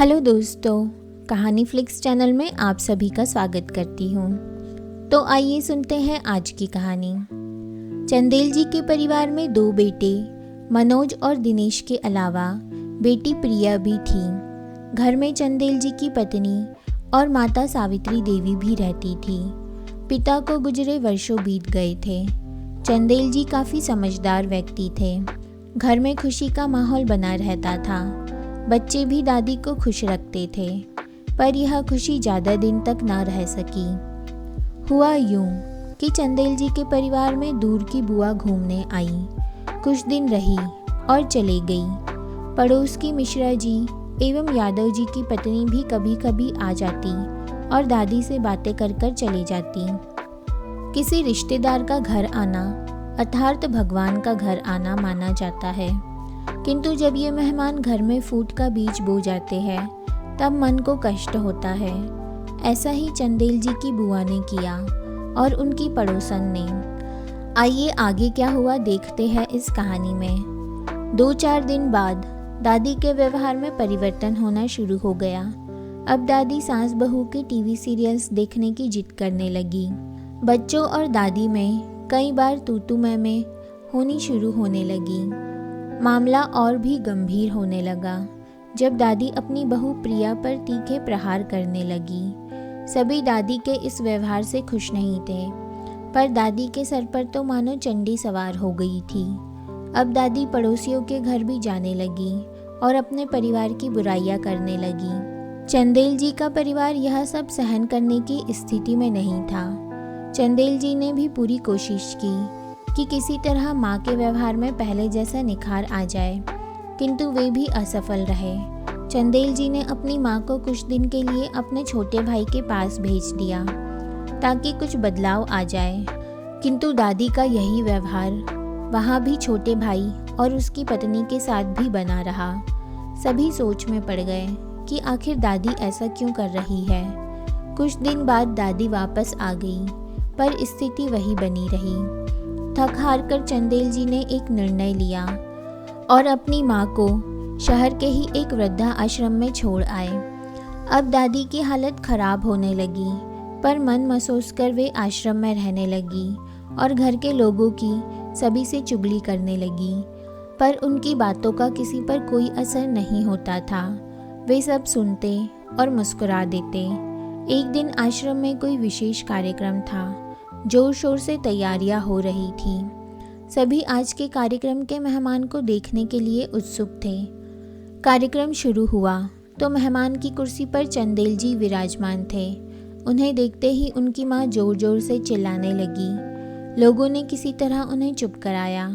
Hello दोस्तों, कहानी flix channel में आप सभी का स्वागत करती हूँ। तो आइए सुनते हैं आज की कहानी। चंदेल जी के परिवार में 2 बेटे मनोज और दिनेश के अलावा बेटी प्रिया भी थी। घर में चंदेल जी की पत्नी और माता सावित्री देवी भी रहती थी। पिता को गुजरे वर्षों बीत गए थे। चंदेल जी काफ़ी समझदार व्यक्ति थे। घर में खुशी का माहौल बना रहता था। बच्चे भी दादी को खुश रखते थे, पर यह खुशी ज़्यादा दिन तक ना रह सकी। हुआ यूं कि चंदेल जी के परिवार में दूर की बुआ घूमने आई। कुछ दिन रही और चले गई। पड़ोस की मिश्रा जी एवं यादव जी की पत्नी भी कभी कभी आ जाती और दादी से बातें कर कर चली जाती। किसी रिश्तेदार का घर आना अर्थात भगवान का घर आना माना जाता है, किंतु जब ये मेहमान घर में फूट का बीज बो जाते हैं तब मन को कष्ट होता है। ऐसा ही चंदेल जी की बुआ ने किया और उनकी पड़ोसन ने। आइए आगे क्या हुआ देखते हैं इस कहानी में। 2-4 दिन बाद दादी के व्यवहार में परिवर्तन होना शुरू हो गया। अब दादी सास बहू के टीवी सीरियल्स देखने की जिद करने लगी। बच्चों और दादी में कई बार तू मैं होनी शुरू होने लगी। मामला और भी गंभीर होने लगा जब दादी अपनी बहू प्रिया पर तीखे प्रहार करने लगी। सभी दादी के इस व्यवहार से खुश नहीं थे, पर दादी के सर पर तो मानो चंडी सवार हो गई थी। अब दादी पड़ोसियों के घर भी जाने लगी और अपने परिवार की बुराइयां करने लगी। चंदेल जी का परिवार यह सब सहन करने की स्थिति में नहीं था। चंदेल जी ने भी पूरी कोशिश की कि किसी तरह माँ के व्यवहार में पहले जैसा निखार आ जाए, किंतु वे भी असफल रहे। चंदेल जी ने अपनी माँ को कुछ दिन के लिए अपने छोटे भाई के पास भेज दिया ताकि कुछ बदलाव आ जाए, किंतु दादी का यही व्यवहार वहाँ भी छोटे भाई और उसकी पत्नी के साथ भी बना रहा। सभी सोच में पड़ गए कि आखिर दादी ऐसा क्यों कर रही है। कुछ दिन बाद दादी वापस आ गई, पर स्थिति वही बनी रही। थक हार कर चंदेल जी ने एक निर्णय लिया और अपनी माँ को शहर के ही एक वृद्धा आश्रम में छोड़ आए। अब दादी की हालत खराब होने लगी, पर मन महसूस कर वे आश्रम में रहने लगी और घर के लोगों की सभी से चुगली करने लगी, पर उनकी बातों का किसी पर कोई असर नहीं होता था। वे सब सुनते और मुस्कुरा देते। एक दिन आश्रम में कोई विशेष कार्यक्रम था। जोर शोर से तैयारियां हो रही थी। सभी आज के कार्यक्रम के मेहमान को देखने के लिए उत्सुक थे। कार्यक्रम शुरू हुआ तो मेहमान की कुर्सी पर चंदेल जी विराजमान थे। उन्हें देखते ही उनकी माँ जोर जोर से चिल्लाने लगी। लोगों ने किसी तरह उन्हें चुप कराया।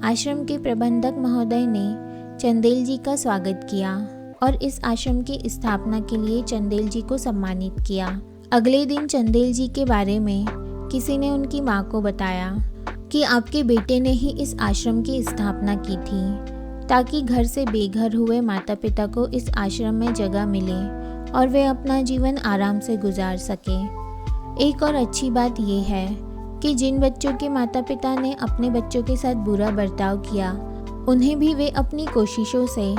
आश्रम के प्रबंधक महोदय ने चंदेल जी का स्वागत किया और इस आश्रम की स्थापना के लिए चंदेल जी को सम्मानित किया। अगले दिन चंदेल जी के बारे में किसी ने उनकी माँ को बताया कि आपके बेटे ने ही इस आश्रम की स्थापना की थी ताकि घर से बेघर हुए माता पिता को इस आश्रम में जगह मिले और वे अपना जीवन आराम से गुजार सके। एक और अच्छी बात यह है कि जिन बच्चों के माता पिता ने अपने बच्चों के साथ बुरा बर्ताव किया, उन्हें भी वे अपनी कोशिशों से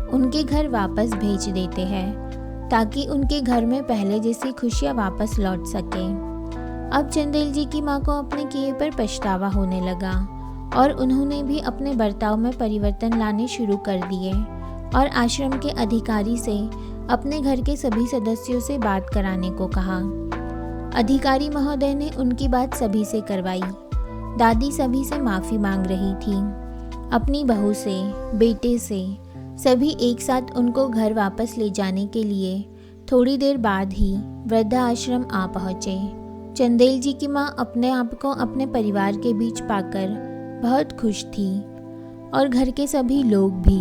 उनके घर वापस भेज देते हैं ताकि उनके घर में पहले जैसी खुशियाँ वापस लौट सकें। अब चंदेल जी की माँ को अपने किए पर पछतावा होने लगा और उन्होंने भी अपने बर्ताव में परिवर्तन लाने शुरू कर दिए और आश्रम के अधिकारी से अपने घर के सभी सदस्यों से बात कराने को कहा। अधिकारी महोदय ने उनकी बात सभी से करवाई। दादी सभी से माफ़ी मांग रही थी, अपनी बहू से, बेटे से। सभी एक साथ उनको घर वापस ले जाने के लिए थोड़ी देर बाद ही वृद्धा आश्रम आ पहुँचे। चंदेल जी की माँ अपने आप को अपने परिवार के बीच पाकर बहुत खुश थी और घर के सभी लोग भी।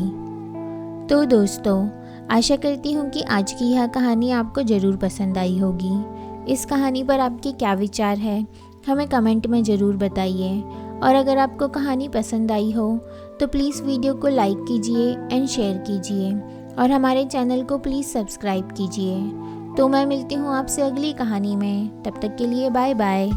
तो दोस्तों, आशा करती हूँ कि आज की यह कहानी आपको ज़रूर पसंद आई होगी। इस कहानी पर आपके क्या विचार है हमें कमेंट में ज़रूर बताइए, और अगर आपको कहानी पसंद आई हो तो प्लीज़ वीडियो को लाइक कीजिए एंड शेयर कीजिए और हमारे चैनल को प्लीज़ सब्सक्राइब कीजिए। तो मैं मिलती हूँ आपसे अगली कहानी में। तब तक के लिए बाय बाय।